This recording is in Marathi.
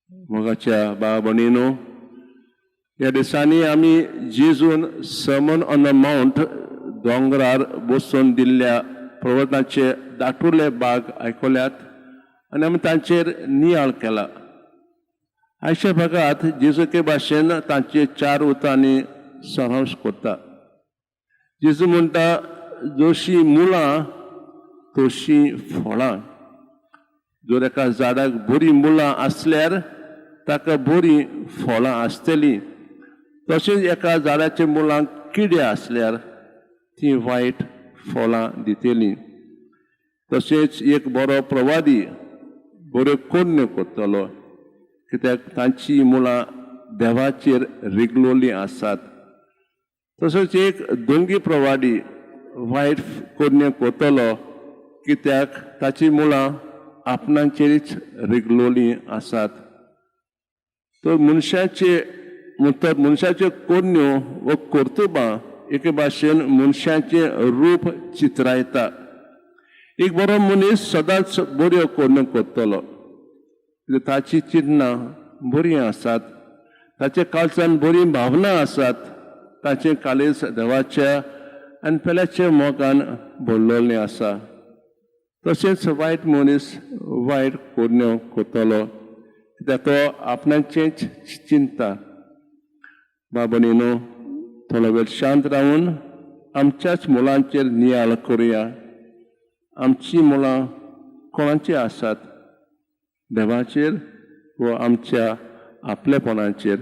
मोगाच्या भाव भयणीनो, ह्या दिसांनी आमी जेजून सर्मन ऑन द माउंट दोंगरार बसून दिल्ल्या प्रवचनाचे दाटुले भाग आयकल्यात आनी आमी तांचेर नियाळ केला. आयच्या भागात जेजू के भाशेन तांचे 4 उतांनी सारांश करता. जेजू म्हणटा, जशी मुळां तशी फळां. जर एका झाडाक बरी मुळां आसल्यार ताका बरी फळां आसतली. तशेंच एका झाडाच्या मुळांक किडे आसल्यार ती वायट फळां दितली. तशेंच एक बरो प्रवादी बऱ्यो कोडण्यो करतलो, कित्याक तांची मुळां देवाचेर रिगलोली आसात. तसोच एक दोंगी प्रवादी वायट कोडण्यो करतलो, कित्याक ताची मुळां आपणाचेरच रिगलोली आसात. तर मनशाचे कोडण्यो व कर्तुबां एके भाशेन मनशाचें रूप चित्रायता. एक बरो मनीस सदांच बऱ्यो कोडण्यो करतलो, ताची चिन्नां बरीं आसात, ताचे काळजांत बरी भावना आसात, ताचें काळीज देवाच्या आनी पेल्याच्या मोगान भरलेलें आसा. तशेंच वायट मनीस वायट कोडण्यो करतलो, कित्याक तो आपणाचेंच चिंता. बाबनीनो, थोडो वेळ शांत रावन आमच्याच मुलांचेर नियाळ करुया. आमची मुलां कोणाची आसात? देवाचेर व आमच्या आपलेपणाचेर?